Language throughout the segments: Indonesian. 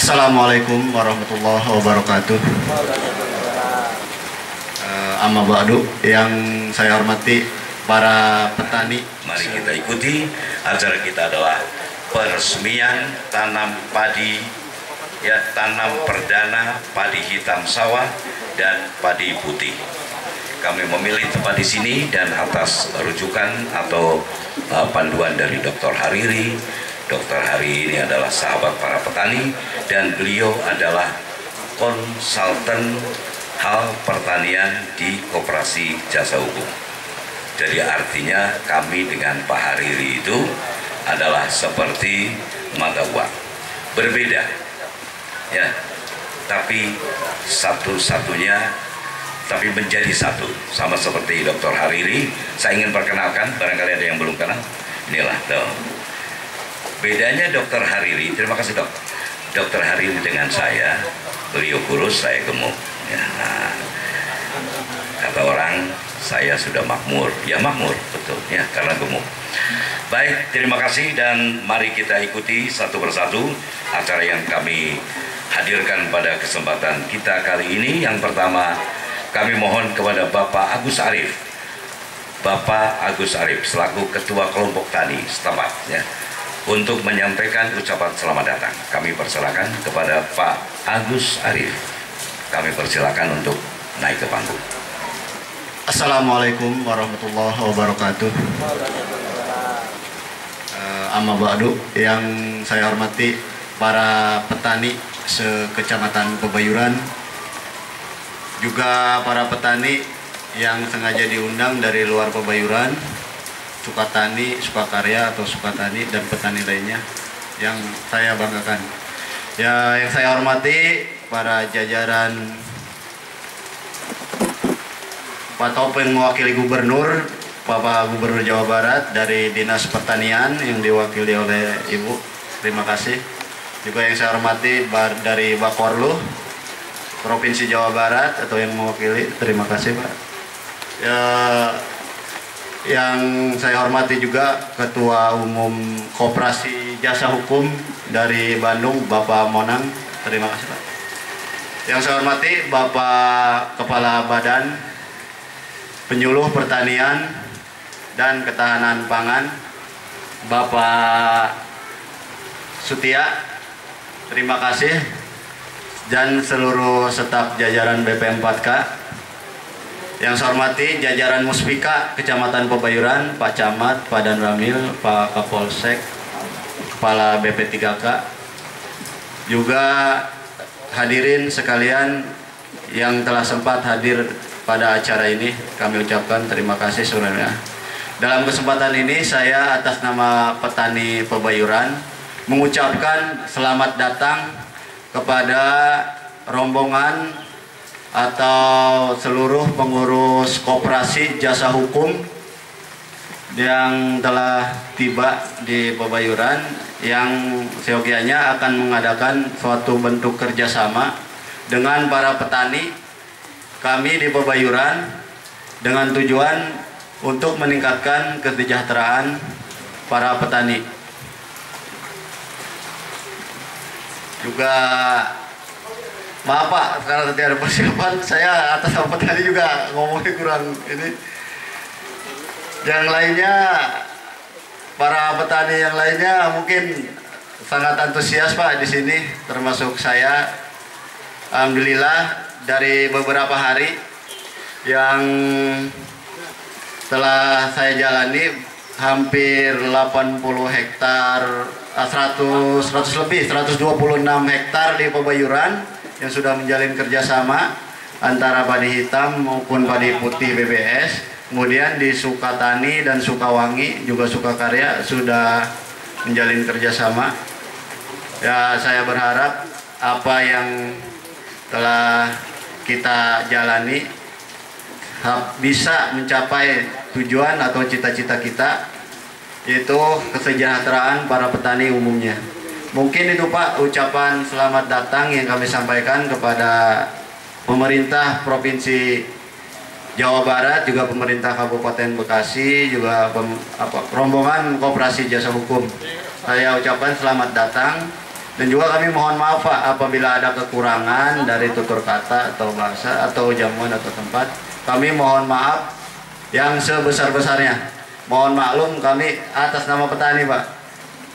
Assalamualaikum warahmatullahi wabarakatuh. Amma ba'du, yang saya hormati para petani. Mari kita ikuti acara kita adalah peresmian tanam padi, tanam perdana padi hitam sawah dan padi putih. Kami memilih tempat di sini dan atas rujukan atau panduan dari Dr. Hariri. Dr. Hariri ini adalah sahabat para petani dan beliau adalah konsultan hal pertanian di Koperasi Jasa Hukum. Jadi artinya kami dengan Pak Hariri itu adalah seperti mata uang, berbeda ya, tapi satu-satunya, tapi menjadi satu, sama seperti Dr. Hariri. Saya ingin perkenalkan, barangkali ada yang belum kenal. Inilah dong. Bedanya Dr. Hariri, terima kasih dok. Dr. Hariri dengan saya, beliau kurus, saya gemuk. Ya, nah, kata orang saya sudah makmur, ya makmur betul ya karena gemuk. Baik, terima kasih dan mari kita ikuti satu persatu acara yang kami hadirkan pada kesempatan kita kali ini. Yang pertama, kami mohon kepada Bapak Agus Arif. Bapak Agus Arif selaku Ketua Kelompok Tani setempat ya, untuk menyampaikan ucapan selamat datang. Kami persilakan kepada Pak Agus Arif. Kami persilakan untuk naik ke panggung. Assalamualaikum warahmatullahi wabarakatuh. Amma ba'du, yang saya hormati para petani sekecamatan Pebayuran, juga para petani yang sengaja diundang dari luar Pebayuran, Sukatani, Sukakarya atau Sukatani dan petani lainnya yang saya banggakan. Ya, yang saya hormati para jajaran Pak Topeng mewakili Gubernur, Bapak Gubernur Jawa Barat dari Dinas Pertanian yang diwakili oleh Ibu, terima kasih. Juga yang saya hormati dari Bakorlu Provinsi Jawa Barat atau yang mewakili, terima kasih Pak. Ya, yang saya hormati juga Ketua Umum Koperasi Jasa Hukum dari Bandung, Bapak Monang, terima kasih Pak. Yang saya hormati Bapak Kepala Badan Penyuluh Pertanian dan Ketahanan Pangan, Bapak Sutia, terima kasih, dan seluruh staf jajaran BP4K. Yang saya hormati jajaran Muspika Kecamatan Pebayuran, Pak Camat, Pak Dan Ramil, Pak Kapolsek, Kepala BP3K, juga hadirin sekalian yang telah sempat hadir pada acara ini, kami ucapkan terima kasih sebenarnya. Dalam kesempatan ini saya atas nama petani Pebayuran mengucapkan selamat datang kepada rombongan atau seluruh pengurus Koperasi Jasa Hukum yang telah tiba di Pebayuran, yang seyogianya akan mengadakan suatu bentuk kerjasama dengan para petani kami di Pebayuran dengan tujuan untuk meningkatkan kesejahteraan para petani. Juga maaf Pak, karena tidak ada persiapan, saya atas nama petani juga ngomongnya kurang ini. Yang lainnya, para petani yang lainnya mungkin sangat antusias Pak di sini, termasuk saya. Alhamdulillah dari beberapa hari yang telah saya jalani, hampir 80 hektar, 126 hektar di Pebayuran yang sudah menjalin kerjasama antara padi hitam maupun padi putih BBS. Kemudian di Sukatani dan Sukawangi juga Sukakarya sudah menjalin kerjasama. Ya, saya berharap apa yang telah kita jalani bisa mencapai tujuan atau cita-cita kita, yaitu kesejahteraan para petani umumnya. Mungkin itu Pak ucapan selamat datang yang kami sampaikan kepada pemerintah Provinsi Jawa Barat, juga pemerintah Kabupaten Bekasi, juga rombongan Koperasi Jasa Hukum. Saya ucapkan selamat datang Dan juga kami mohon maaf Pak apabila ada kekurangan dari tutur kata atau bahasa atau jamuan atau tempat. Kami mohon maaf yang sebesar-besarnya. Mohon maklum kami atas nama petani Pak.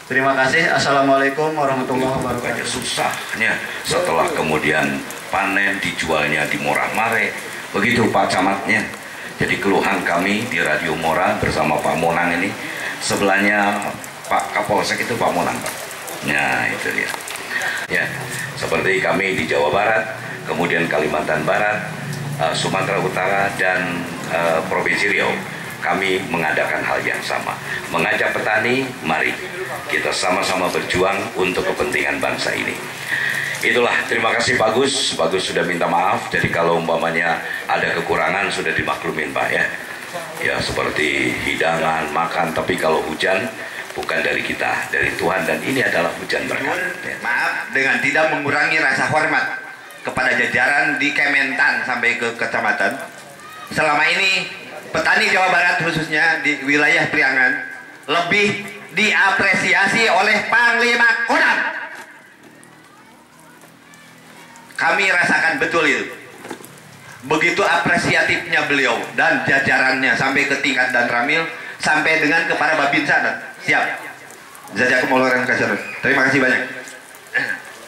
Terima kasih. Assalamualaikum warahmatullahi wabarakatuh. Susahnya setelah kemudian panen dijualnya di Murah Mare. Begitu Pak Camatnya. Jadi keluhan kami di Radio Mora bersama Pak Monang ini. Sebelahnya Pak Kapolsek itu Pak Monang Pak. Nah itu dia ya, seperti kami di Jawa Barat, kemudian Kalimantan Barat, Sumatera Utara, dan Provinsi Riau, kami mengadakan hal yang sama, mengajak petani, mari kita sama-sama berjuang untuk kepentingan bangsa ini. Itulah, terima kasih Pak Gus. Pak Gus sudah minta maaf, jadi kalau umpamanya ada kekurangan sudah dimaklumin Pak ya. Ya seperti hidangan, makan, tapi kalau hujan bukan dari kita, dari Tuhan, dan ini adalah hujan berkat. Ya. Maaf dengan tidak mengurangi rasa hormat kepada jajaran di Kementan sampai ke kecamatan. Selama ini petani Jawa Barat khususnya di wilayah Priangan lebih diapresiasi oleh Panglima Kodam. Kami rasakan betul itu. Begitu apresiatifnya beliau dan jajarannya sampai ke tingkat dan Ramil, sampai dengan kepada Babinsa. Siap. Jazakumullah khairan. Terima kasih banyak.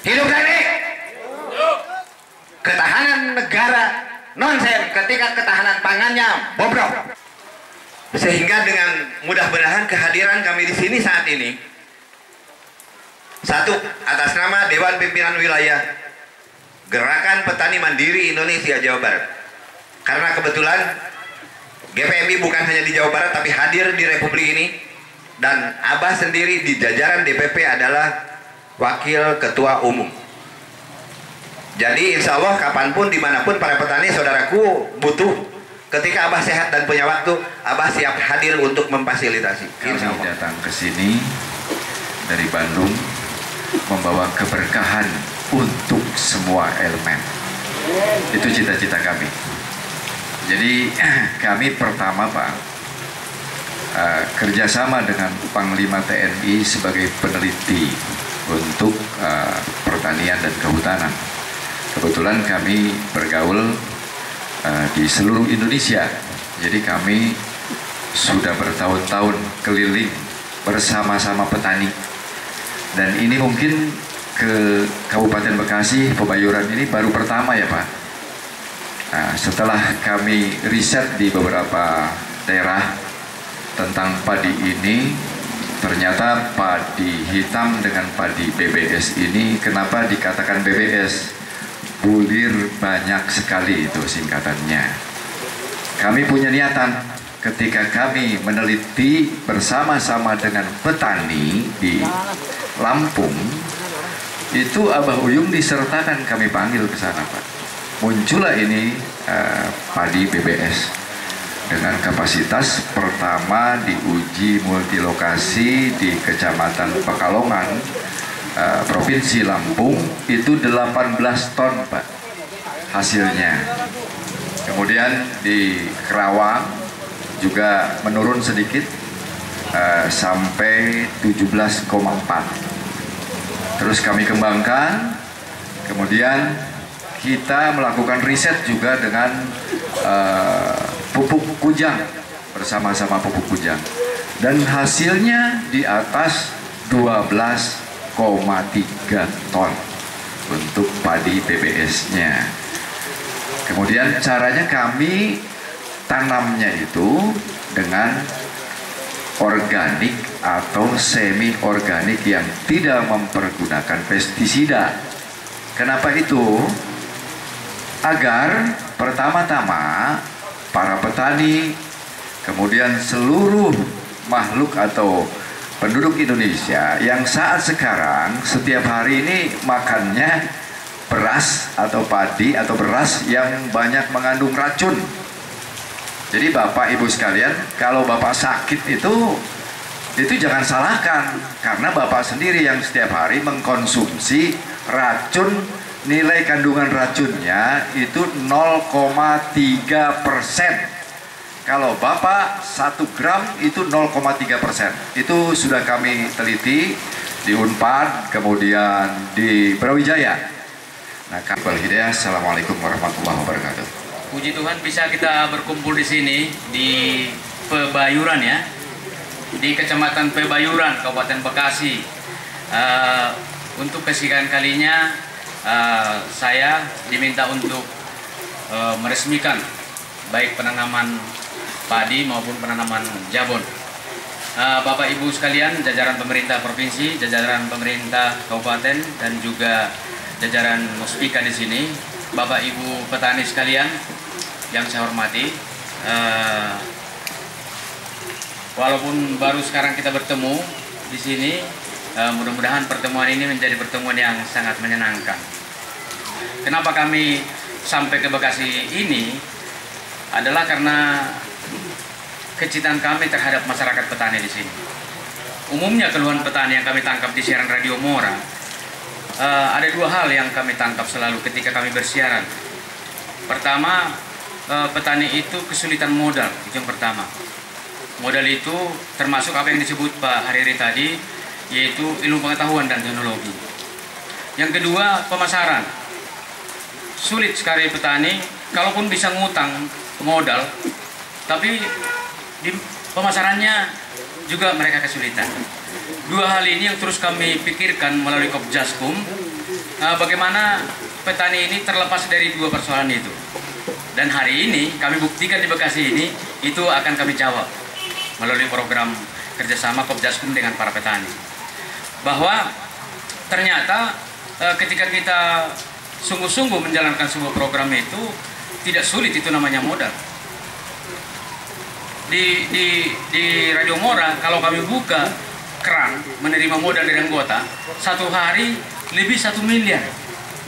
Hidup TNI. Ketahanan negara nonsen ketika ketahanan pangannya bobrok. Sehingga dengan mudah-mudahan kehadiran kami di sini saat ini, satu, atas nama Dewan Pimpinan Wilayah Gerakan Petani Mandiri Indonesia Jawa Barat. Karena kebetulan GPMI bukan hanya di Jawa Barat tapi hadir di Republik ini. Dan Abah sendiri di jajaran DPP adalah Wakil Ketua Umum. Jadi insya Allah kapanpun dimanapun para petani saudaraku butuh, ketika Abah sehat dan punya waktu, Abah siap hadir untuk memfasilitasi. Kami datang ke sini dari Bandung membawa keberkahan untuk semua elemen. Itu cita-cita kami. Jadi kami pertama Pak, kerjasama dengan Panglima TNI sebagai peneliti untuk pertanian dan kehutanan. Kebetulan kami bergaul di seluruh Indonesia, jadi kami sudah bertahun-tahun keliling bersama-sama petani. Dan ini mungkin ke Kabupaten Bekasi, Pebayuran ini baru pertama ya Pak. Setelah kami riset di beberapa daerah tentang padi ini, ternyata padi hitam dengan padi BBS ini, kenapa dikatakan BBS? Bulir banyak sekali, itu singkatannya. Kami punya niatan ketika kami meneliti bersama-sama dengan petani di Lampung, itu Abah Uyung disertakan, kami panggil ke sana Pak. Muncullah ini padi BBS. Dengan kapasitas pertama diuji multilokasi di Kecamatan Pekalongan, Provinsi Lampung, itu 18 ton Pak hasilnya. Kemudian di Kerawang juga menurun sedikit sampai 17,4. Terus kami kembangkan, kemudian kita melakukan riset juga dengan pupuk kujang, bersama-sama pupuk kujang, dan hasilnya di atas 12,3 ton untuk padi BBS-nya. Kemudian caranya kami tanamnya itu dengan organik atau semi organik yang tidak mempergunakan pestisida. Kenapa itu? Agar pertama-tama para petani, kemudian seluruh makhluk atau penduduk Indonesia yang saat sekarang setiap hari ini makannya beras atau padi atau beras yang banyak mengandung racun. Jadi Bapak Ibu sekalian, kalau Bapak sakit itu jangan salahkan, karena Bapak sendiri yang setiap hari mengkonsumsi racun. Nilai kandungan racunnya itu 0,3%. Kalau Bapak 1 gram itu 0,3%. Itu sudah kami teliti di Unpad, kemudian di Brawijaya. Nah, Hidayah, assalamualaikum warahmatullahi wabarakatuh. Puji Tuhan bisa kita berkumpul di sini di Pebayuran ya, di Kecamatan Pebayuran, Kabupaten Bekasi. Untuk kesekian kalinya saya diminta untuk meresmikan baik penanaman padi maupun penanaman jabon. Bapak Ibu sekalian, jajaran pemerintah provinsi, jajaran pemerintah kabupaten, dan juga jajaran Muspika di sini, Bapak Ibu petani sekalian yang saya hormati, walaupun baru sekarang kita bertemu di sini, mudah-mudahan pertemuan ini menjadi pertemuan yang sangat menyenangkan. Kenapa kami sampai ke Bekasi ini adalah karena kecintaan kami terhadap masyarakat petani di sini. Umumnya keluhan petani yang kami tangkap di siaran Radio Mora, ada dua hal yang kami tangkap selalu ketika kami bersiaran. Pertama, petani itu kesulitan modal, itu yang pertama. Modal itu termasuk apa yang disebut Pak Hariri tadi, yaitu ilmu pengetahuan dan teknologi. Yang kedua, pemasaran. Sulit sekali petani, kalaupun bisa ngutang modal, tapi di pemasarannya juga mereka kesulitan. Dua hal ini yang terus kami pikirkan melalui Kopjaskum, bagaimana petani ini terlepas dari dua persoalan itu. Dan hari ini kami buktikan di Bekasi ini, itu akan kami jawab melalui program kerjasama Kopjaskum dengan para petani. Bahwa ternyata ketika kita sungguh-sungguh menjalankan sebuah program itu, tidak sulit, itu namanya modal. Di Radio Mora, kalau kami buka keran menerima modal dari anggota, satu hari lebih 1 miliar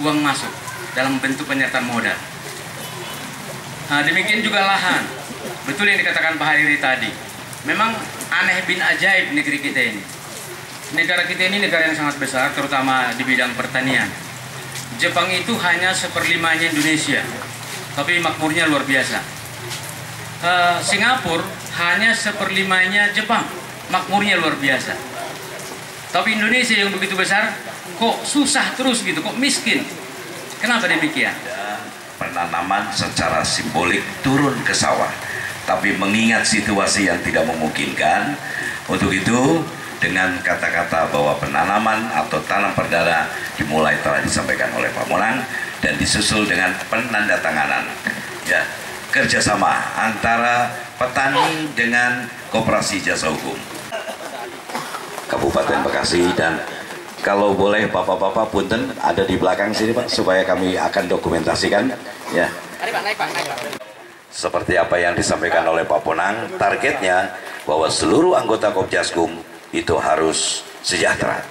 uang masuk dalam bentuk penyertaan modal. Nah, demikian juga lahan. Betul yang dikatakan Pak Hariri tadi. Memang aneh bin ajaib negeri kita ini. Negara kita ini negara yang sangat besar, terutama di bidang pertanian. Jepang itu hanya 1/5-nya Indonesia, tapi makmurnya luar biasa. Singapura hanya 1/5-nya Jepang, makmurnya luar biasa. Tapi Indonesia yang begitu besar, kok susah terus gitu, kok miskin. Kenapa demikian? Penanaman secara simbolik turun ke sawah, tapi mengingat situasi yang tidak memungkinkan. Untuk itu, dengan kata-kata bahwa penanaman atau tanam perdana dimulai telah disampaikan oleh Pak Monang dan disusul dengan penandatanganan ya, kerjasama antara petani dengan Koperasi Jasa Hukum Kabupaten Bekasi. Dan kalau boleh Bapak-bapak punten ada di belakang sini Pak, supaya kami akan dokumentasikan ya. Seperti apa yang disampaikan oleh Pak Ponang, targetnya bahwa seluruh anggota Kopjaskum itu harus sejahtera.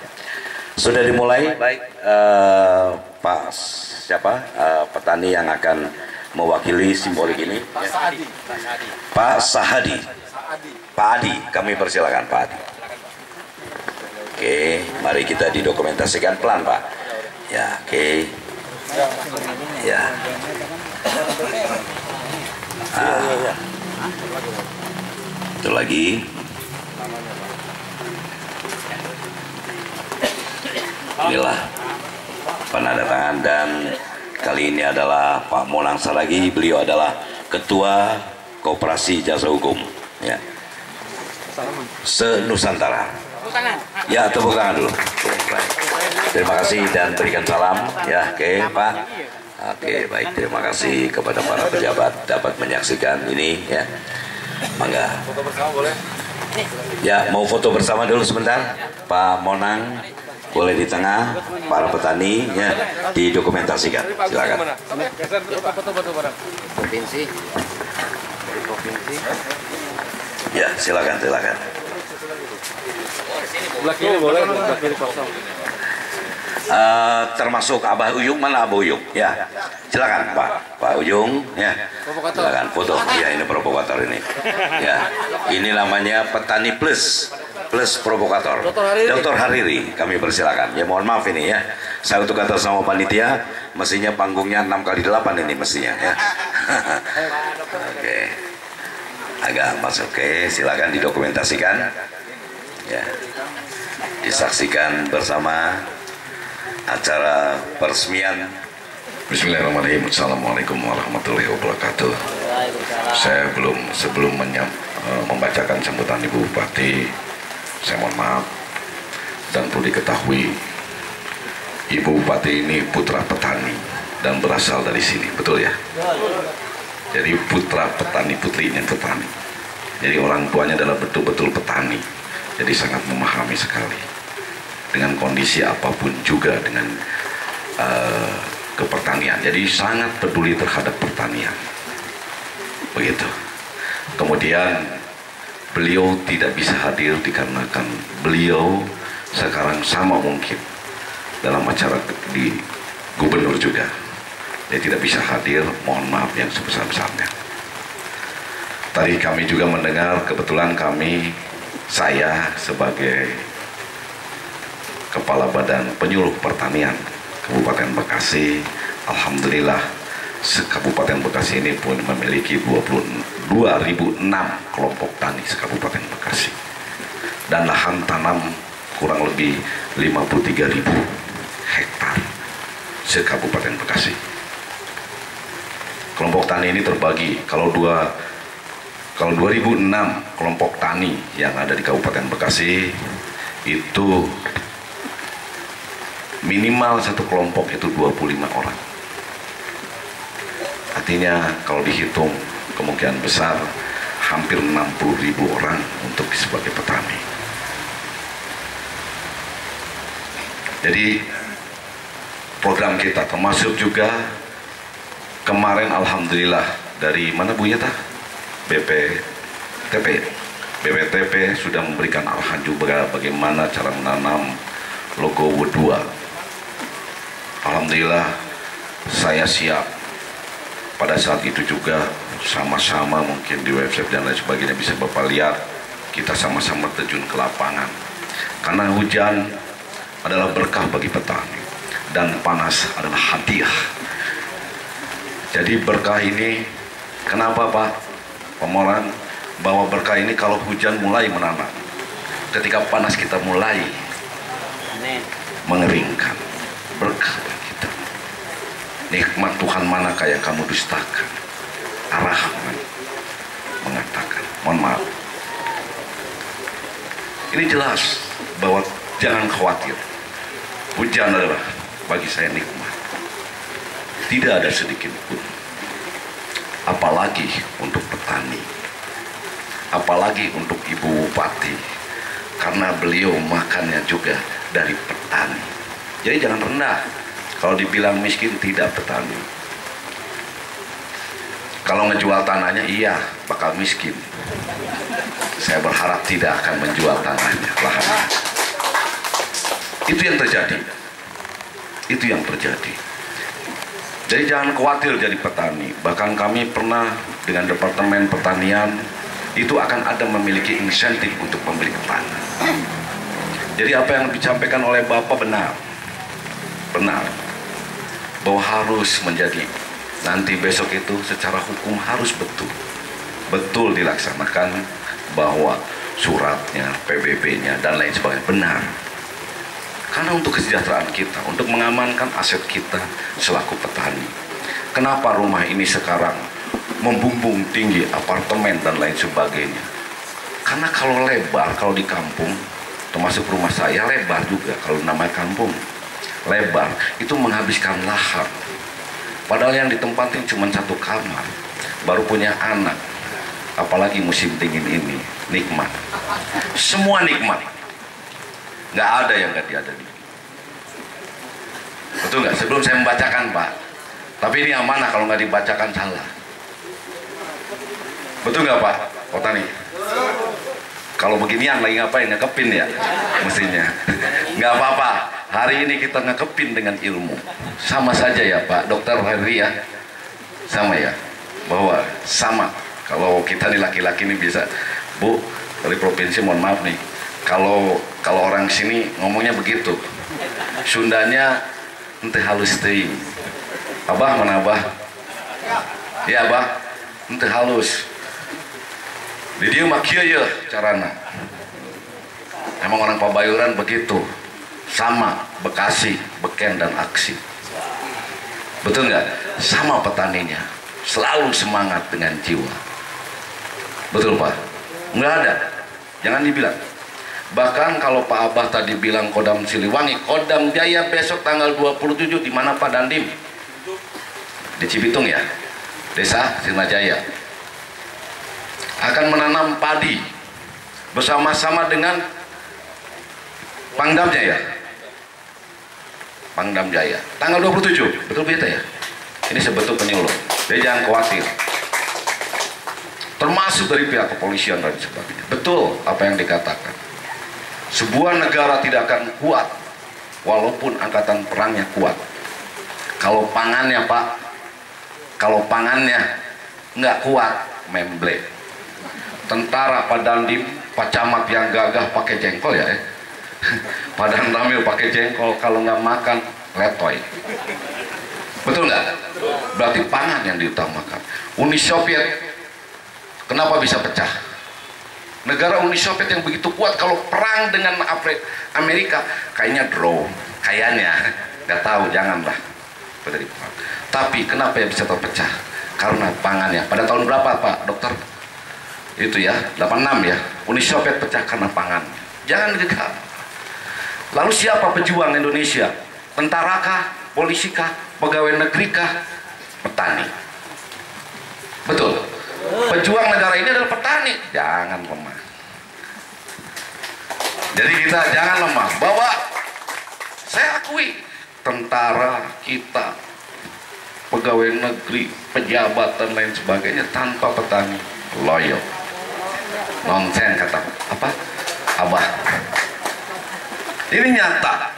Sudah dimulai, baik Pak siapa petani yang akan mewakili simbolik ini? Pak Sahadi. Pak Sahadi. Pak Adi, kami persilakan Pak Adi. Oke, mari kita didokumentasikan pelan Pak. Ya, oke. Ya. Itu lagi. Inilah penandatangan, dan kali ini adalah Pak Monang Saragi. Beliau adalah Ketua Koperasi Jasa Hukum ya, se-Nusantara. Ya, tepuk tangan dulu. Terima kasih dan berikan salam ya. Oke Pak. Oke, baik, terima kasih kepada para pejabat dapat menyaksikan ini ya. Mangga. Foto bersama boleh? Ya, mau foto bersama dulu sebentar. Pak Monang boleh di tengah, para petani ya didokumentasikan. Silakan. Provinsi. Ya, silakan, silakan. Sebelah kiri boleh, sebelah kiri kosong. Termasuk Abah Uyung, mana Abah Uyung? Ya, silakan Pak Uyung ya. Silakan foto. Ya, ini provokator ini. Ya, ini namanya petani plus provokator. Dr. Hariri, kami persilakan. Ya, mohon maaf ini ya. Saya untuk atas nama panitia, mestinya panggungnya 6x8 ini mestinya ya. Oke. Agak masuk. Oke, silakan didokumentasikan. ya, disaksikan bersama acara peresmian. Bismillahirrahmanirrahim. Assalamualaikum warahmatullahi wabarakatuh. Saya sebelum membacakan sambutan Ibu Bupati, saya mohon maaf, dan perlu diketahui Ibu Bupati ini putra petani dan berasal dari sini, betul ya? Jadi putra petani, putrinya petani. Jadi orang tuanya adalah betul-betul petani. Jadi sangat memahami sekali dengan kondisi apapun juga dengan kepertanian. Jadi sangat peduli terhadap pertanian. Begitu. Kemudian beliau tidak bisa hadir dikarenakan beliau sekarang sama mungkin dalam acara di gubernur juga. Dia tidak bisa hadir, mohon maaf yang sebesar-besarnya. Tadi kami juga mendengar, kebetulan saya sebagai Kepala Badan Penyuluh Pertanian Kabupaten Bekasi, alhamdulillah Kabupaten Bekasi ini pun memiliki 22.006 kelompok tani se-Kabupaten Bekasi, dan lahan tanam kurang lebih 53.000 hektar se-Kabupaten Bekasi. Kelompok tani ini terbagi, kalau 2006 kelompok tani yang ada di Kabupaten Bekasi itu minimal satu kelompok itu 25 orang. Artinya kalau dihitung kemungkinan besar hampir 60.000 orang untuk sebagai petani. Jadi program kita termasuk juga kemarin alhamdulillah dari mana Bu Yata? BPTP sudah memberikan arahan juga bagaimana cara menanam logowo 2. Alhamdulillah saya siap. Pada saat itu juga sama-sama mungkin di website dan lain sebagainya bisa Bapak lihat, kita sama-sama terjun ke lapangan. Karena hujan adalah berkah bagi petani dan panas adalah hadiah. Jadi berkah ini, kenapa Pak Pemoran bahwa berkah ini kalau hujan mulai menanam, ketika panas kita mulai mengeringkan, berkah bagi kita. Nikmat Tuhan manakah yang kamu dustakan? Ar-Rahman mengatakan, mohon maaf, ini jelas bahwa jangan khawatir, hujan adalah bagi saya nikmat, tidak ada sedikit pun. Apalagi untuk petani, apalagi untuk Ibu Bupati, karena beliau makannya juga dari petani. Jadi jangan rendah. Kalau dibilang miskin, tidak petani. Kalau ngejual tanahnya, iya bakal miskin. Saya berharap tidak akan menjual tanahnya, lahannya. Itu yang terjadi. Itu yang terjadi. Jadi jangan khawatir jadi petani. Bahkan kami pernah dengan Departemen Pertanian itu akan ada memiliki insentif untuk membeli tanah. Jadi apa yang disampaikan oleh Bapak benar. Bahwa harus menjadi nanti besok itu secara hukum harus betul dilaksanakan, bahwa suratnya, PBB-nya dan lain sebagainya benar. Karena untuk kesejahteraan kita, untuk mengamankan aset kita selaku petani. Kenapa rumah ini sekarang membumbung tinggi, apartemen dan lain sebagainya? Karena kalau lebar, kalau di kampung, termasuk rumah saya lebar juga, kalau namanya kampung lebar, itu menghabiskan lahan. Padahal yang ditempatin cuma satu kamar, baru punya anak. Apalagi musim dingin ini, nikmat. Semua nikmat. Nggak ada yang nggak diadani. Betul nggak? Sebelum saya membacakan Pak, tapi ini amanah, kalau nggak dibacakan salah. Betul nggak Pak Potani? Kalau beginian lagi ngapain? Ngekepin ya mestinya. Nggak apa-apa, hari ini kita ngekepin dengan ilmu. Sama saja ya Pak Dokter Henry ya, sama ya, bahwa sama. Kalau kita nih laki-laki nih bisa, Bu dari provinsi, mohon maaf nih, kalau orang sini ngomongnya begitu, Sundanya ente halus teuing. Abah mana Abah? Ya Abah, ente halus. Di dieu mah kieu ye carana. Emang orang Pabayuran begitu, sama Bekasi, Beken dan Aksi. Betul nggak? Sama petaninya, selalu semangat dengan jiwa. Betul Pak? Nggak ada, jangan dibilang. Bahkan kalau Pak Abah tadi bilang Kodam Siliwangi, Kodam Jaya besok tanggal 27 di mana Pak Dandim? Di Cibitung ya, Desa Sirnajaya. Akan menanam padi bersama-sama dengan Pangdam Jaya. Pangdam Jaya. Tanggal 27, betul kita ya? Ini sebetul penyuluh. Jadi jangan khawatir. Termasuk dari pihak kepolisian dan sebagainya. Betul apa yang dikatakan. Sebuah negara tidak akan kuat walaupun angkatan perangnya kuat. Kalau pangannya Pak, kalau pangannya nggak kuat, memble. Tentara Pak Dandim, Pak Camat yang gagah pakai jengkol ya, Pak Danramil pakai jengkol, kalau nggak makan letoy. Betul nggak? Berarti pangan yang diutamakan. Uni Soviet kenapa bisa pecah? Negara Uni Soviet yang begitu kuat, kalau perang dengan Amerika kayaknya draw, kayaknya nggak tahu, janganlah. Tapi kenapa ya bisa terpecah? Karena pangannya. Pada tahun berapa Pak Dokter? Itu ya 86 ya, Uni Soviet pecah karena pangan. Jangan gegap. Lalu siapa pejuang Indonesia? Tentara kah? Polisi kah? Pegawai negeri kah? Petani. Betul. Pejuang negara ini adalah petani. Jangan lemah. Jadi kita jangan lemah. Bahwa saya akui tentara kita, pegawai negeri, pejabat dan lain sebagainya tanpa petani loyo. Nonsen kata apa? Abah. Ini nyata.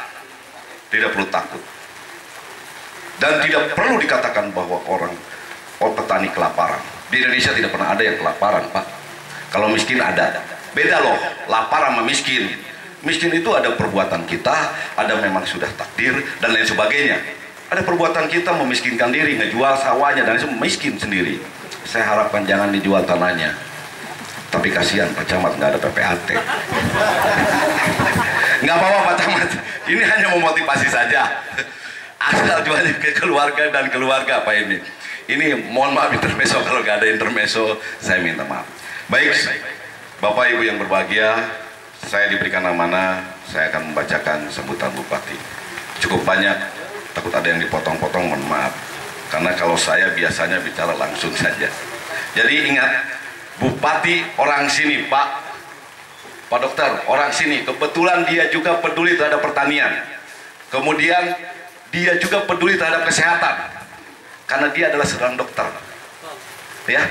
Tidak perlu takut. Dan tidak perlu dikatakan bahwa petani kelaparan. Di Indonesia tidak pernah ada yang kelaparan Pak. Kalau miskin ada. Beda loh, lapar sama miskin. Miskin itu ada perbuatan kita, ada memang sudah takdir dan lain sebagainya. Ada perbuatan kita memiskinkan diri, ngejual sawahnya dan itu miskin sendiri. Saya harapkan jangan dijual tanahnya. Tapi kasihan Pak Camat nggak ada PPAT. Nggak apa-apa Pak Camat. Ini hanya memotivasi saja. Asal jualnya ke keluarga dan keluarga Pak ini. Ini mohon maaf intermezzo, kalau nggak ada intermezzo saya minta maaf. Baik, Bapak Ibu yang berbahagia, saya diberikan amanah, saya akan membacakan sambutan Bupati. Cukup banyak, takut ada yang dipotong-potong, mohon maaf. Karena kalau saya biasanya bicara langsung saja. Jadi ingat, Bupati orang sini Pak Dokter, orang sini. Kebetulan dia juga peduli terhadap pertanian. Kemudian dia juga peduli terhadap kesehatan. Karena dia adalah seorang dokter, ya,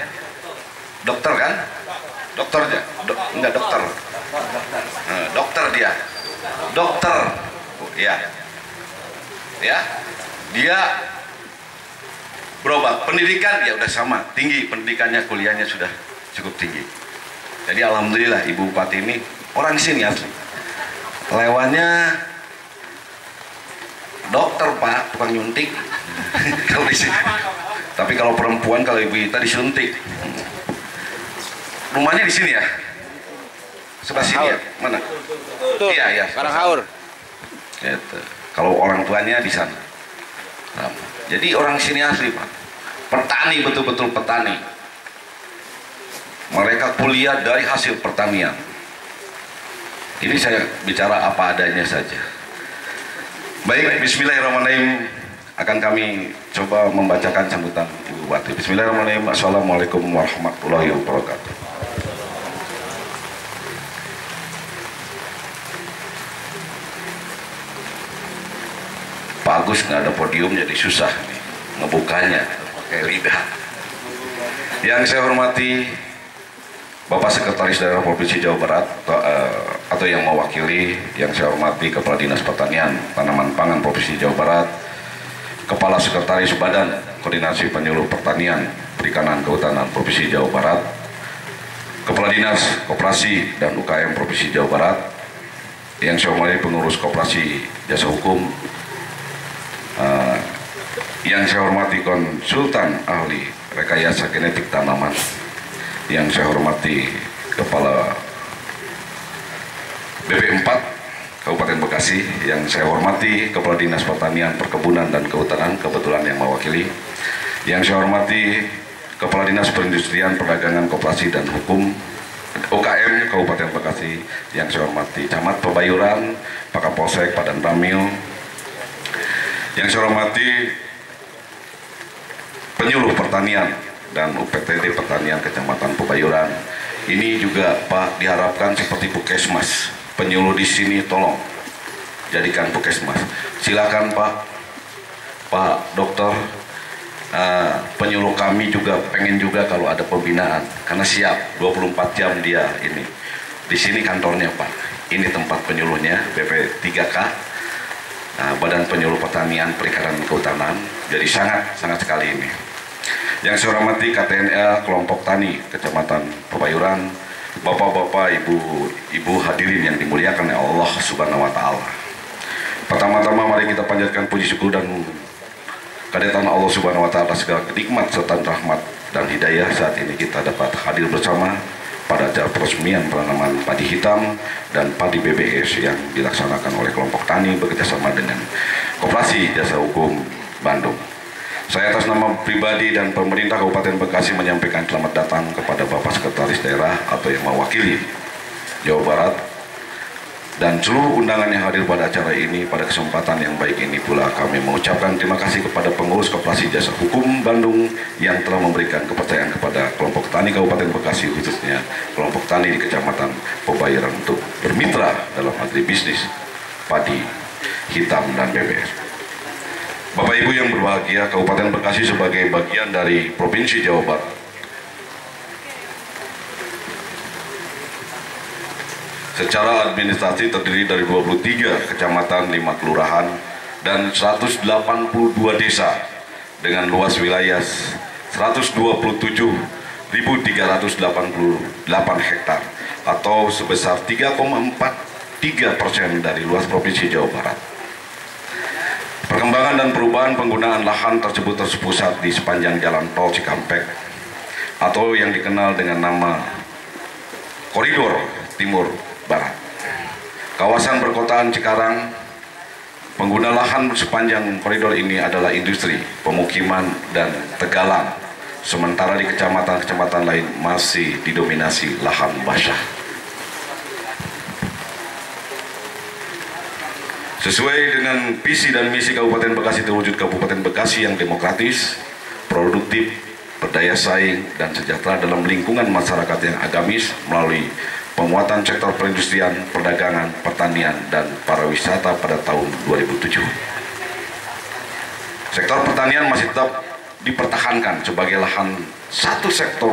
dokter kan, dokternya, enggak dokter, dokter dia, dokter, ya, dia berobat. Pendidikan ya udah sama, tinggi pendidikannya, kuliahnya sudah cukup tinggi. Jadi alhamdulillah Ibu Bupati ini orang sini asli. Lewatnya dokter Pak, tukang nyuntik. Kalau di sini. Tapi kalau perempuan, kalau ibu kita disuntik. Rumahnya di sini ya? Sebelah sini ya? Mana? Iya, iya. Karanghaur. Gitu. Kalau orang tuanya di sana. Nah, jadi orang sini asli Pak. Petani, betul-betul petani. Mereka kuliah dari hasil pertanian. Ini saya bicara apa adanya saja. Baik, bismillahirrahmanirrahim. Akan kami coba membacakan sambutan Ibu Bupati. Bismillahirrahmanirrahim. Assalamualaikum warahmatullahi wabarakatuh. Pak Agus nggak ada podium jadi susah nih ngebukanya pakai lidah. Yang saya hormati Bapak Sekretaris Daerah Provinsi Jawa Barat atau yang mewakili, yang saya hormati Kepala Dinas Pertanian Tanaman Pangan Provinsi Jawa Barat, Kepala Sekretaris Badan Koordinasi Penyuluh Pertanian Perikanan Kehutanan Provinsi Jawa Barat, Kepala Dinas Koperasi dan UKM Provinsi Jawa Barat, yang saya hormati pengurus Koperasi Jasa Hukum, yang saya hormati konsultan ahli rekayasa genetik tanaman, yang saya hormati Kepala BP 4 Kabupaten Bekasi yang saya hormati Kepala Dinas Pertanian, Perkebunan, dan Kehutanan, kebetulan yang mewakili. Yang saya hormati Kepala Dinas Perindustrian, Perdagangan, Koperasi, dan Hukum UKM Kabupaten Bekasi. Yang saya hormati Camat Pebayuran, Pak Kapolsek, Pak Danramil. Yang saya hormati penyuluh pertanian dan UPTD Pertanian Kecamatan Pebayuran. Ini juga Pak diharapkan seperti Puskesmas. Penyuluh di sini tolong jadikan Puskesmas. Silakan Pak Dokter, penyuluh kami juga pengen juga kalau ada pembinaan, karena siap 24 jam dia ini. Di sini kantornya Pak. Ini tempat penyuluhnya BP 3K, Badan Penyuluh Pertanian, Perikanan, Kehutanan. Jadi sangat sekali ini. Yang saya hormati KTNL Kelompok Tani Kecamatan Pebayuran, Bapak-bapak, ibu hadirin yang dimuliakan oleh Allah Subhanahu wa Ta'ala. Pertama-tama mari kita panjatkan puji syukur dan kehadiran Allah Subhanahu wa Ta'ala segala nikmat serta rahmat dan hidayah saat ini kita dapat hadir bersama pada acara peresmian penanaman padi hitam dan padi BBS yang dilaksanakan oleh kelompok tani bekerjasama dengan Koperasi Jasa Hukum Bandung. Saya atas nama pribadi dan pemerintah Kabupaten Bekasi menyampaikan selamat datang kepada Bapak Sekretaris Daerah atau yang mewakili Jawa Barat dan seluruh undangan yang hadir pada acara ini. Pada kesempatan yang baik ini pula kami mengucapkan terima kasih kepada pengurus Koperasi Jasa Hukum Bandung yang telah memberikan kepercayaan kepada kelompok tani Kabupaten Bekasi, khususnya kelompok tani di Kecamatan Pebayuran untuk bermitra dalam agribisnis padi hitam dan BBS. Bapak Ibu yang berbahagia, Kabupaten Bekasi sebagai bagian dari Provinsi Jawa Barat secara administrasi terdiri dari 23 kecamatan, 5 kelurahan, dan 182 desa dengan luas wilayah 127.388 hektar atau sebesar 3,43% dari luas Provinsi Jawa Barat. Perkembangan dan perubahan penggunaan lahan tersebut terpusat di sepanjang Jalan Tol Cikampek atau yang dikenal dengan nama Koridor Timur Barat. Kawasan perkotaan Cikarang, pengguna lahan sepanjang koridor ini adalah industri, pemukiman, dan tegalan. Sementara di kecamatan-kecamatan lain masih didominasi lahan basah. Sesuai dengan visi dan misi Kabupaten Bekasi terwujud Kabupaten Bekasi yang demokratis, produktif, berdaya saing, dan sejahtera dalam lingkungan masyarakat yang agamis melalui penguatan sektor perindustrian, perdagangan, pertanian, dan pariwisata pada tahun 2007. Sektor pertanian masih tetap dipertahankan sebagai lahan satu sektor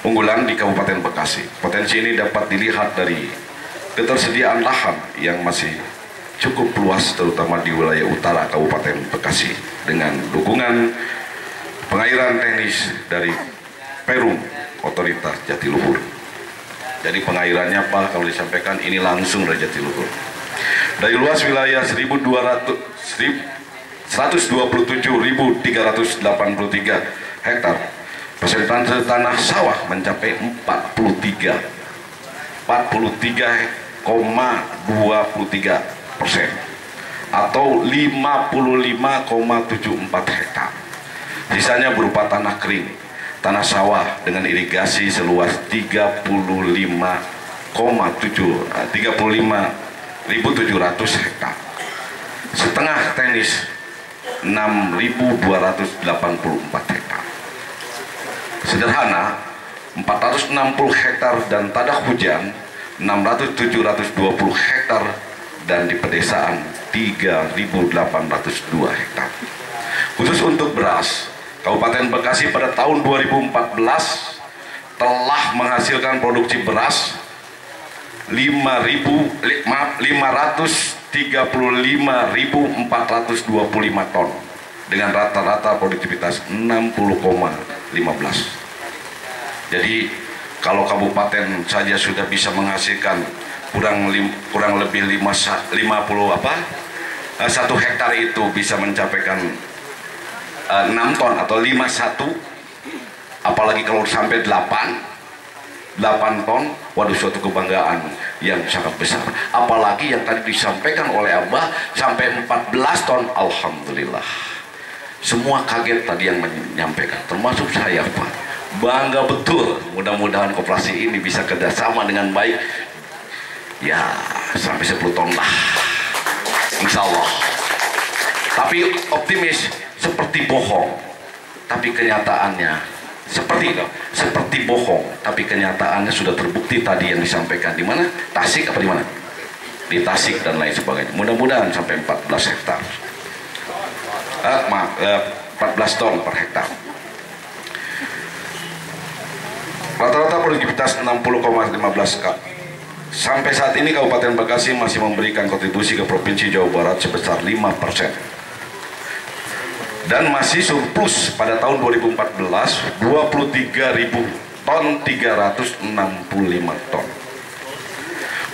unggulan di Kabupaten Bekasi. Potensi ini dapat dilihat dari ketersediaan lahan yang masih cukup luas terutama di wilayah utara Kabupaten Bekasi dengan dukungan pengairan teknis dari Perum Otoritas Jatiluhur. Jadi pengairannya Pak, kalau disampaikan ini langsung dari Jatiluhur. Dari luas wilayah 127.383 hektar, persentase tanah sawah mencapai 43,23% atau 55,74 hektar. Sisanya berupa tanah kering, tanah sawah dengan irigasi seluas 35.700 hektar. Setengah tenis 6.284 hektar. Sederhana 460 hektar dan tanah hujan 600-720 hektar, dan di pedesaan 3.802 hektar. Khusus untuk beras, Kabupaten Bekasi pada tahun 2014 telah menghasilkan produksi beras 535.425 ton dengan rata-rata produktivitas 60,15. Jadi kalau kabupaten saja sudah bisa menghasilkan kurang lebih 1 hektar itu bisa mencapaikan 6 ton atau 51, apalagi kalau sampai 8 8 ton, waduh suatu kebanggaan yang sangat besar. Apalagi yang tadi disampaikan oleh Abah sampai 14 ton, alhamdulillah. Semua kaget tadi yang menyampaikan, termasuk saya Pak. Bangga betul, mudah-mudahan koperasi ini bisa kerjasama dengan baik. Ya sampai 10 ton lah, insya Allah. Tapi optimis seperti bohong, tapi kenyataannya seperti bohong, tapi kenyataannya sudah terbukti tadi yang disampaikan. Di mana? Tasik apa di mana? Di Tasik dan lain sebagainya. Mudah-mudahan sampai 14 hektar. 14 ton per hektar. Rata-rata produktivitas 60,15 kg. Sampai saat ini Kabupaten Bekasi masih memberikan kontribusi ke Provinsi Jawa Barat sebesar 5%. Dan masih surplus pada tahun 2014 23.000 ton, 365 ton.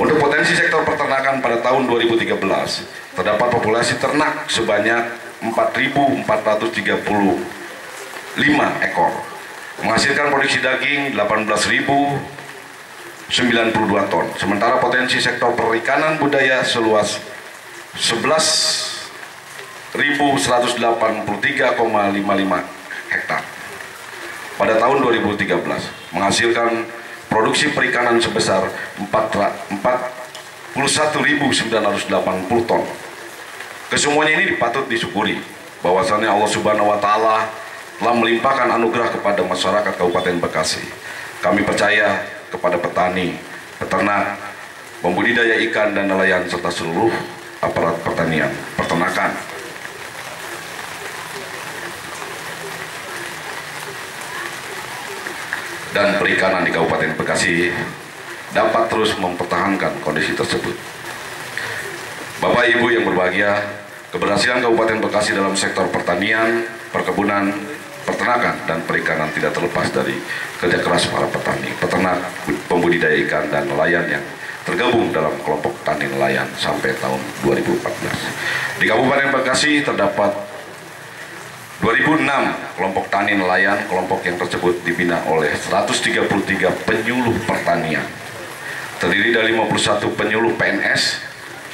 Untuk potensi sektor peternakan pada tahun 2013 terdapat populasi ternak sebanyak 4.435 ekor, menghasilkan produksi daging 18.092 ton. Sementara potensi sektor perikanan budaya seluas 11.183,55 hektar pada tahun 2013, menghasilkan produksi perikanan sebesar 41.980 ton. Kesemuanya ini patut disyukuri bahwasannya Allah Subhanahu wa Ta'ala telah melimpahkan anugerah kepada masyarakat Kabupaten Bekasi. Kami percaya kepada petani, peternak, pembudidaya ikan dan nelayan serta seluruh aparat pertanian, peternakan, dan perikanan di Kabupaten Bekasi dapat terus mempertahankan kondisi tersebut. Bapak Ibu yang berbahagia, keberhasilan Kabupaten Bekasi dalam sektor pertanian, perkebunan, peternakan, dan perikanan tidak terlepas dari kerja keras para petani, peternak, pembudidaya ikan, dan nelayan yang tergabung dalam kelompok tani nelayan sampai tahun 2014. Di Kabupaten Bekasi terdapat 2006 kelompok tani nelayan. Kelompok yang tersebut dibina oleh 133 penyuluh pertanian, terdiri dari 51 penyuluh PNS,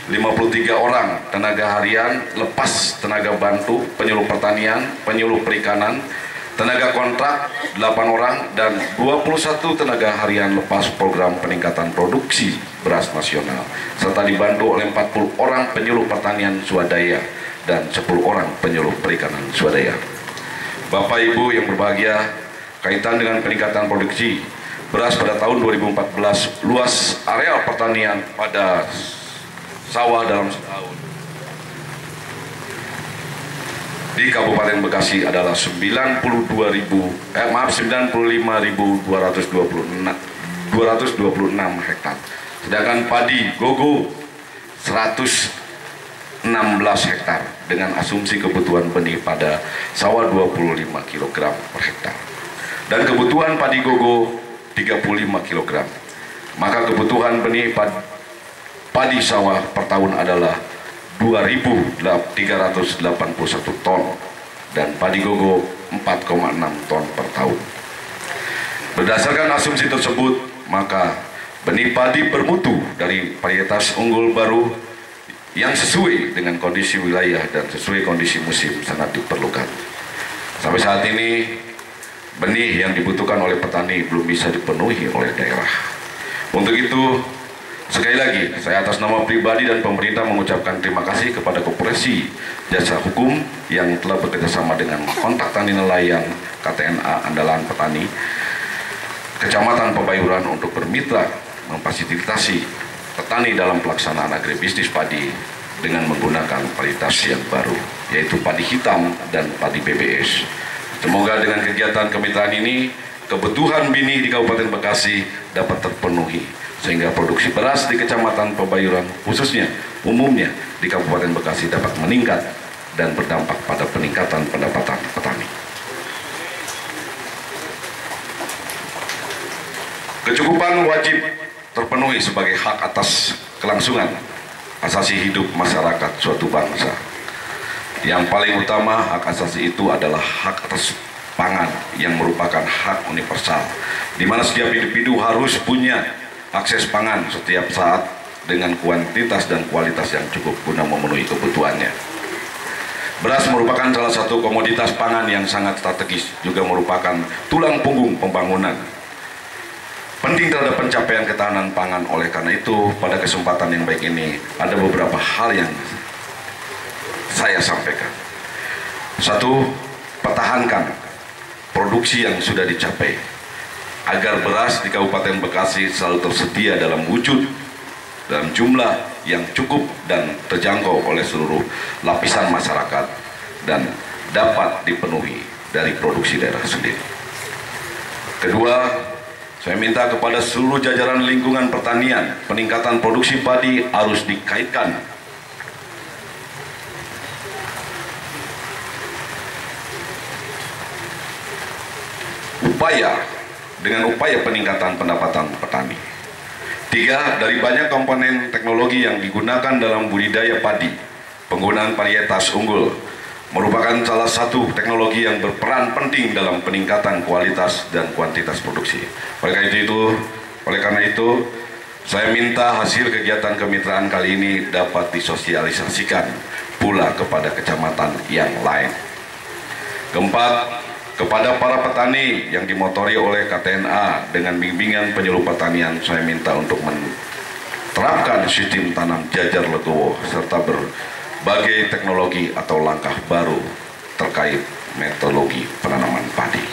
53 orang tenaga harian lepas tenaga bantu, penyuluh pertanian, penyuluh perikanan, tenaga kontrak 8 orang, dan 21 tenaga harian lepas program peningkatan produksi beras nasional, serta dibantu oleh 40 orang penyuluh pertanian swadaya dan 10 orang penyuluh perikanan swadaya. Bapak Ibu yang berbahagia, kaitan dengan peningkatan produksi beras pada tahun 2014, luas areal pertanian pada sawah dalam setahun di Kabupaten Bekasi adalah 95.226 hektar. Sedangkan padi gogo 116 hektar dengan asumsi kebutuhan benih pada sawah 25 kg per hektar dan kebutuhan padi gogo 35 kg. Maka kebutuhan benih padi sawah per tahun adalah 2.381 ton dan padi gogo 4,6 ton per tahun. Berdasarkan asumsi tersebut, maka benih padi bermutu dari varietas unggul baru yang sesuai dengan kondisi wilayah dan sesuai kondisi musim sangat diperlukan. Sampai saat ini benih yang dibutuhkan oleh petani belum bisa dipenuhi oleh daerah. Untuk itu, sekali lagi saya atas nama pribadi dan pemerintah mengucapkan terima kasih kepada Koperasi Jasa Hukum yang telah bekerjasama dengan Kontak Tani Nelayan KTNA Andalan Petani Kecamatan Pebayuran untuk bermitra memfasilitasi petani dalam pelaksanaan agribisnis padi dengan menggunakan varietas yang baru, yaitu padi hitam dan padi BBS. Semoga dengan kegiatan kemitraan ini, kebutuhan benih di Kabupaten Bekasi dapat terpenuhi, sehingga produksi beras di Kecamatan Pebayuran, khususnya umumnya di Kabupaten Bekasi dapat meningkat dan berdampak pada peningkatan pendapatan petani. Kecukupan wajib terpenuhi sebagai hak atas kelangsungan asasi hidup masyarakat suatu bangsa. Yang paling utama hak asasi itu adalah hak atas pangan yang merupakan hak universal, di mana setiap individu harus punya akses pangan setiap saat dengan kuantitas dan kualitas yang cukup guna memenuhi kebutuhannya. Beras merupakan salah satu komoditas pangan yang sangat strategis, juga merupakan tulang punggung pembangunan. Penting terhadap pencapaian ketahanan pangan. Oleh karena itu, pada kesempatan yang baik ini, ada beberapa hal yang saya sampaikan. Satu, pertahankan produksi yang sudah dicapai, agar beras di Kabupaten Bekasi selalu tersedia dalam jumlah yang cukup dan terjangkau oleh seluruh lapisan masyarakat dan dapat dipenuhi dari produksi daerah sendiri. Kedua, saya minta kepada seluruh jajaran lingkungan pertanian, peningkatan produksi padi harus dikaitkan dengan upaya peningkatan pendapatan petani. Tiga, dari banyak komponen teknologi yang digunakan dalam budidaya padi, penggunaan varietas unggul merupakan salah satu teknologi yang berperan penting dalam peningkatan kualitas dan kuantitas produksi. Oleh karena itu, saya minta hasil kegiatan kemitraan kali ini dapat disosialisasikan pula kepada kecamatan yang lain. Keempat, kepada para petani yang dimotori oleh KTNA dengan bimbingan penyuluh pertanian, saya minta untuk menerapkan sistem tanam jajar legowo serta berbagai teknologi atau langkah baru terkait metodologi penanaman padi.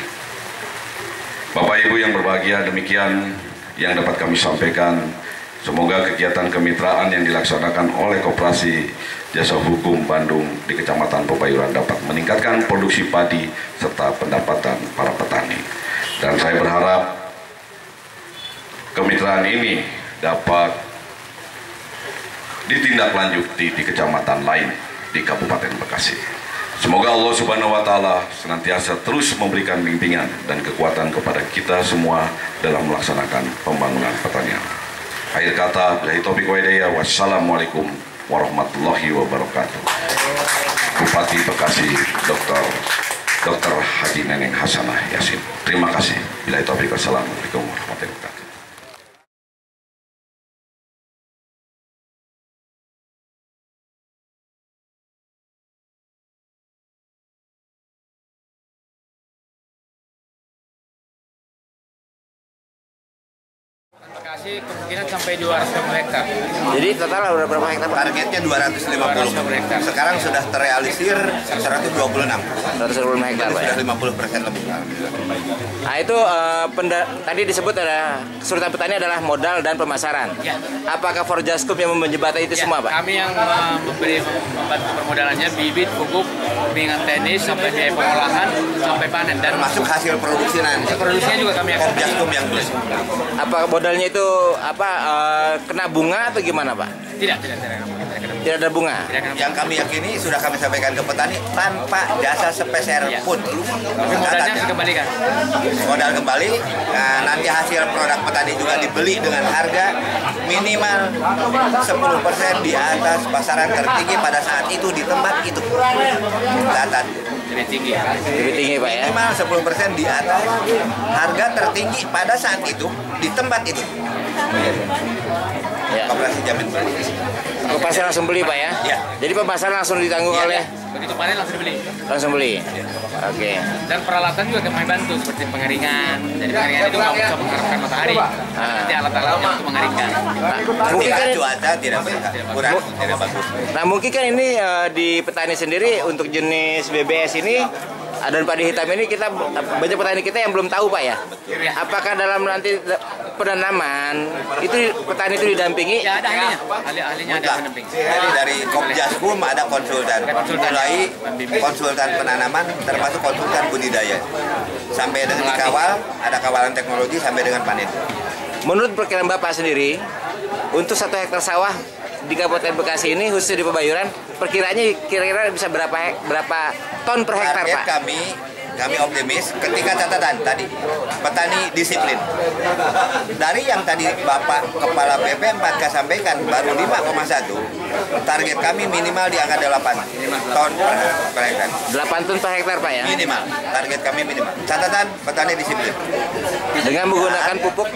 Bapak Ibu yang berbahagia, demikian yang dapat kami sampaikan. Semoga kegiatan kemitraan yang dilaksanakan oleh Koperasi Jasa Hukum Bandung di Kecamatan Pebayuran dapat meningkatkan produksi padi serta pendapatan para petani. Dan saya berharap kemitraan ini dapat ditindaklanjuti di kecamatan lain di Kabupaten Bekasi. Semoga Allah Subhanahu wa Ta'ala senantiasa terus memberikan bimbingan dan kekuatan kepada kita semua dalam melaksanakan pembangunan pertanian. Akhir kata, billahi taufiq wa hidayah. Wassalamualaikum warahmatullahi wabarakatuh. Bupati Bekasi, Dr. Haji Neneng Hasanah Yasin. Terima kasih. Billahi taufiq. Wassalamualaikum warahmatullahi wabarakatuh. Bekasi kemungkinan sampai 200 hektar. Jadi total ada berapa hektar? Targetnya 250 hektar. Sekarang sudah terrealisir 126. 126 hektar, Pak. Sudah 50% lebih. Nah, itu tadi disebut ada kesulitan petani adalah modal dan pemasaran. Ya. Apakah Forjaskum yang menjembatani itu semua, Pak? Kami yang membantu permodalannya, bibit, pupuk, bimbingan teknis, sampai biaya pengolahan, sampai panen, dan Termasuk hasil produksi nanti. produksinya juga kami akan Forjaskum yang beli. Apa modalnya itu kena bunga atau gimana, Pak? Tidak. Tidak ada bunga. Yang kami yakini sudah kami sampaikan ke petani tanpa jasa sepeser pun. Tapi modalnya dikembalikan. Modal kembali, nah, nanti hasil produk petani juga dibeli dengan harga minimal 10% di atas pasaran tertinggi pada saat itu di tempat itu. Catat. Lebih tinggi. Lebih tinggi, Pak, ya. Minimal 10% di atas harga tertinggi pada saat itu di tempat itu. Ya. Koperasi jamin beli. Koperasi langsung beli, Pak, ya. Ya. Jadi pemasaran langsung ditanggung Ya, oleh Begitu panen langsung dibeli. langsung beli. Oke. Dan peralatan juga kami bantu seperti pengeringan. Jadi pengeringan itu nggak bisa mengharapkan matahari. Nanti alat-alatnya untuk mengeringkan. Mungkin kan Cuaca tidak kurang, tidak bagus. Nah, mungkin kan ini di petani sendiri untuk jenis BBS ini dan padi hitam ini kita banyak petani kita yang belum tahu, Pak, ya. Apakah dalam nanti penanaman itu petani itu didampingi? Ya, ada ahlinya. Ahlinya ada pendamping. Jadi dari Kopjaskum ada konsultan, mulai konsultan penanaman termasuk konsultan budidaya. Sampai dengan dikawal, ada kawalan teknologi sampai dengan panen. Menurut perkiraan Bapak sendiri, untuk 1 hektar sawah di Kabupaten Bekasi ini khusus di Pebayuran, perkiraannya kira-kira bisa berapa ton per hektar, Target Pak? kami kami optimis ketika catatan tadi petani disiplin. Dari yang tadi Bapak Kepala BP 4K sampaikan baru 5,1, target kami minimal di angka 8 ton per hektar. 8 ton per hektar Pak ya? Minimal, target kami minimal. Catatan petani disiplin. Dengan menggunakan pupuk?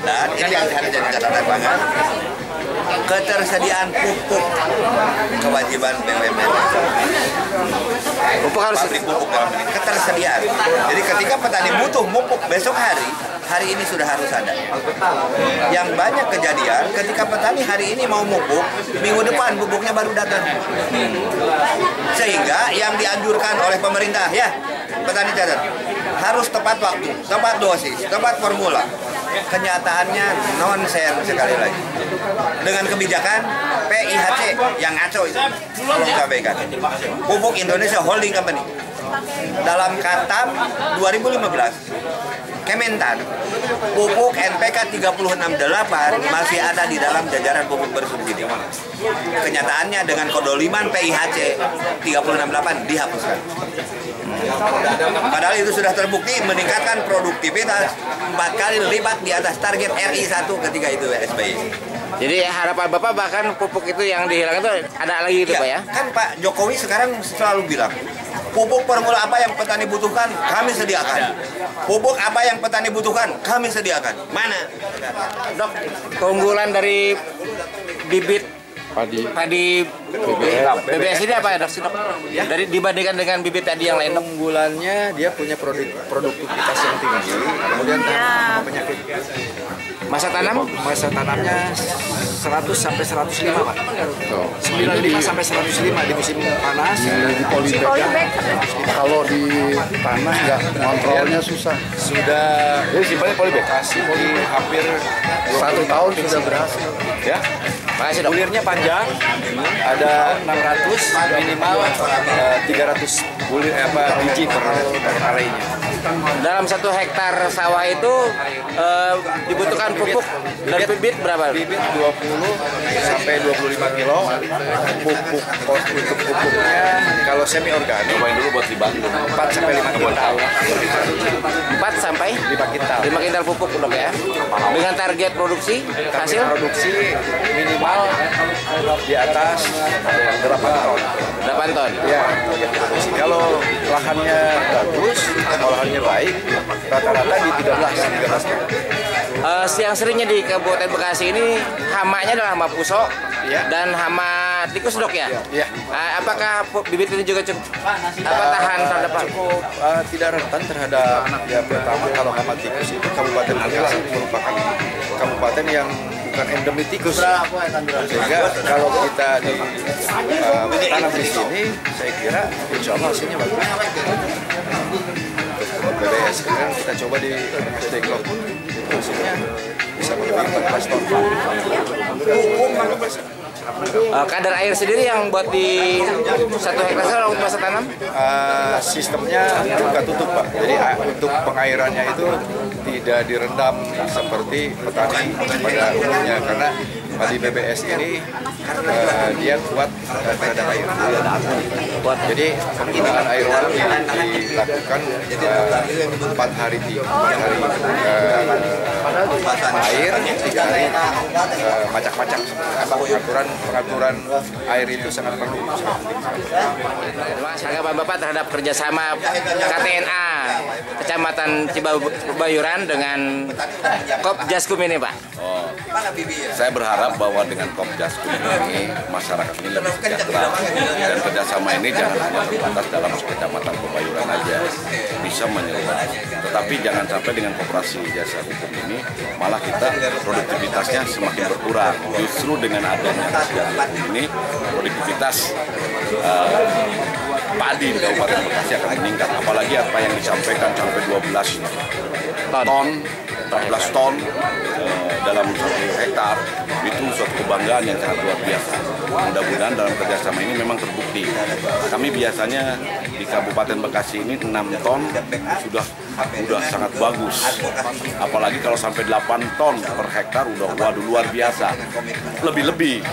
Dan ini yang harus jadi catatan banget. Ketersediaan pupuk kewajiban BUMN. Pupuk harus pabrik pupuk dalam ini ketersediaan. Jadi ketika petani butuh pupuk besok hari ini sudah harus ada. Yang banyak kejadian ketika petani hari ini mau pupuk, minggu depan pupuknya baru datang. Sehingga yang dianjurkan oleh pemerintah ya, petani catat harus tepat waktu, tepat dosis, tepat formula. Kenyataannya nonsen sekali lagi. Dengan kebijakan PIHC yang ngaco itu, tolong sampaikan. Pupuk Indonesia Holding Company. Dalam Katam 2015, Kementan, pupuk NPK 368 masih ada di dalam jajaran pupuk bersubsidi. Kenyataannya dengan kodoliman PIHC 368 dihapuskan. Padahal itu sudah terbukti meningkatkan produktivitas 4 kali lipat di atas target RI 1 ketika itu SBY. Jadi harapan Bapak bahkan pupuk itu yang dihilangkan itu ada lagi gitu Pak ya? Kan Pak Jokowi sekarang selalu bilang, pupuk formula apa yang petani butuhkan, kami sediakan. Pupuk apa yang petani butuhkan, kami sediakan. Mana? Dok, keunggulan dari bibit padi BBS ini apa ya Dok? Ya? Dari dibandingkan dengan bibit tadi yang lain Dok? Keunggulannya dia punya produktivitas yang tinggi, kemudian tahan penyakit. Masa tanamnya 100 sampai 105 Pak. 95 sampai 105 di musim panas. Di polybag. Kalau di tanah nggak kontrolnya susah. Sudah simpannya polybag. Kasih di hampir 1 tahun sudah berhasil. Ya. Makasih Dok. Bulirnya panjang, ada 600 minimal 300 bulir biji per arainya. Dalam 1 hektar sawah itu dibutuhkan pupuk dan bibit berapa? Bibit 20 sampai 25 kilo. Pupuk untuk pupuknya kalau semi organik dulu buat dibantu 4 sampai 5 kintal. 4 sampai 5 kintal. 5 kintal pupuk Dok ya. Dengan target produksi hasil produksi minimal di atas 8 ton. 8 ton. Ya, target produksi. Kalau lahannya bagus, kalau lahannya baik, rata-rata di 13 ton. Yang seringnya di Kabupaten Bekasi ini hamanya adalah hama pusok dan hama tikus Dok ya? Iya. Apakah bibit ini juga cukup tahan terhadap cukup tidak rentan terhadap yang pertama kalau hama tikus itu Kabupaten Bekasi merupakan kabupaten yang bukan endemik tikus. Sehingga kalau kita tanam di sini, saya kira insya Allah hasilnya bagus. BBS sekarang kita coba di SD Klok itu hasilnya bisa melebihi 14 ton. Kadar air sendiri yang buat di 1 hektar untuk masa tanam? Sistemnya buka tutup Pak. Jadi untuk pengairannya itu tidak direndam seperti petani pada umumnya karena padi BBS ini dia kuat terhadap air. Jadi penggunaan air wali dilakukan 4 hari 3 hari air, 3 hari macak-macak. Pengaturan air itu sangat perlu. Tanggapan Bapak terhadap kerjasama KTNA Kecamatan Cibayuran dengan Kopjaskum ini Pak? Saya berharap bahwa dengan Kopjaskum ini masyarakat ini lebih sejahtera dan kerjasama ini jangan hanya terbatas dalam kecamatan Cibayuran aja, bisa menyeluruh. Tetapi jangan sampai dengan koperasi jasa hukum ini malah kita produktivitasnya semakin berkurang. Justru dengan adanya ini produktivitas padi di Kabupaten Bekasi akan meningkat. Apalagi apa yang disampaikan sampai 12 ton, 14 ton dalam 1 hektar itu suatu kebanggaan yang sangat luar biasa. Mudah-mudahan dalam kerjasama ini memang terbukti. Kami biasanya di Kabupaten Bekasi ini 6 ton sudah sangat bagus. Apalagi kalau sampai 8 ton per hektar udah waduh luar biasa. Lebih-lebih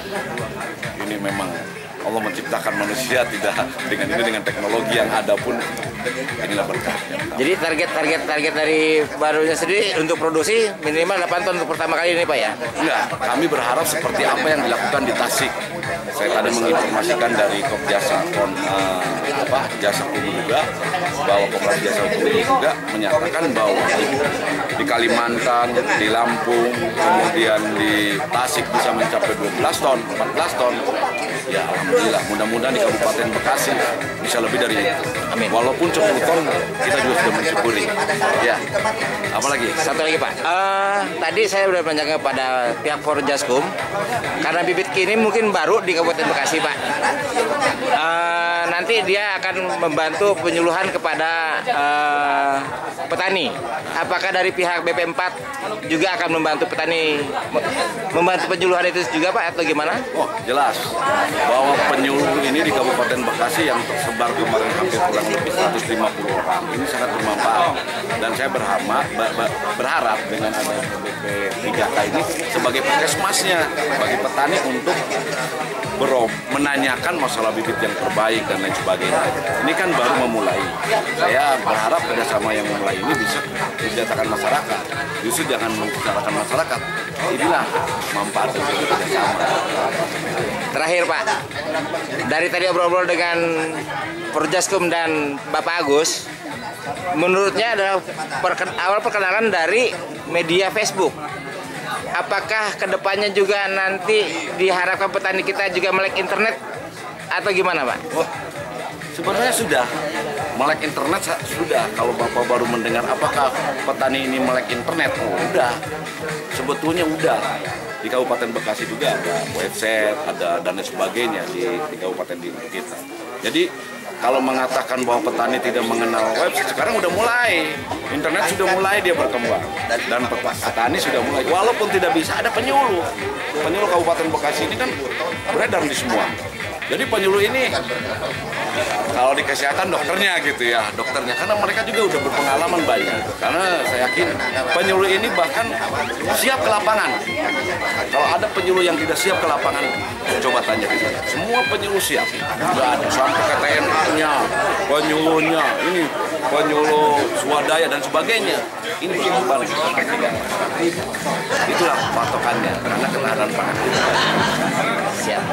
ini memang Allah menciptakan manusia tidak dengan teknologi yang ada pun inilah berkah. Jadi target dari barunya sendiri untuk produksi minimal 8 ton untuk pertama kali ini Pak ya? Enggak, kami berharap seperti apa yang dilakukan di Tasik. Saya tadi menginformasikan dari Kopjasa Jasa Hukum juga bahwa Koperasi Jasa Hukum juga menyatakan bahwa di Kalimantan, di Lampung, kemudian di Tasik bisa mencapai 12 ton, 14 ton. Ya alhamdulillah, mudah-mudahan di Kabupaten Bekasi bisa lebih dari itu. Amin. Walaupun 10 ton kita juga sudah mensyukuri. Ya. Apalagi? Satu lagi Pak. Tadi saya sudah menanyakan kepada pihak Forjaskum karena bibit kini mungkin baru di Kabupaten Bekasi Pak. Nanti dia akan membantu penyuluhan kepada petani. Apakah dari pihak BP4 juga akan membantu petani, membantu penyuluhan itu juga Pak atau gimana? Oh jelas bahwa penyuluh ini di Kabupaten Bekasi yang tersebar kemarin hampir kurang lebih 150 orang ini sangat bermanfaat, dan saya berharap dengan adanya BP3K ini sebagai puskesmasnya bagi petani untuk menanyakan masalah bibit yang terbaik dan lain sebagainya. Ini kan baru memulai. Saya berharap kerjasama yang memulai ini bisa mensejahterakan masyarakat. Justru jangan mensejahterakan masyarakat. Inilah manfaat dari kerjasama. Terakhir Pak, dari tadi obrol-obrol dengan Forjaskum dan Bapak Agus, menurutnya adalah awal perkenalan dari media Facebook. Apakah kedepannya juga nanti diharapkan petani kita juga melek internet atau gimana Pak? Oh, sebenarnya sudah melek internet sudah. Kalau Bapak baru mendengar apakah petani ini melek internet, oh udah. Sebetulnya udah. Di Kabupaten Bekasi juga ada website, ada dan lain sebagainya di Kabupaten kita. Jadi kalau mengatakan bahwa petani tidak mengenal website, sekarang udah mulai. Internet sudah mulai dia berkembang. Dan petani sudah mulai. Walaupun tidak bisa, ada penyuluh. Penyuluh Kabupaten Bekasi ini kan beredar di semua. Jadi penyuluh ini kalau di kesehatan dokternya gitu ya, dokternya. Karena mereka juga udah berpengalaman banyak. Karena saya yakin penyuluh ini bahkan siap ke lapangan. Kalau ada penyuluh yang tidak siap ke lapangan, coba tanya di sana. Semua penyuluh siap. Nggak ada sampai ke TNI-nya, penyuluhnya, ini penyuluh swadaya dan sebagainya. Ini bagaimana kita pertigaan. Itulah patokannya karena ketahanan pangan. Siap.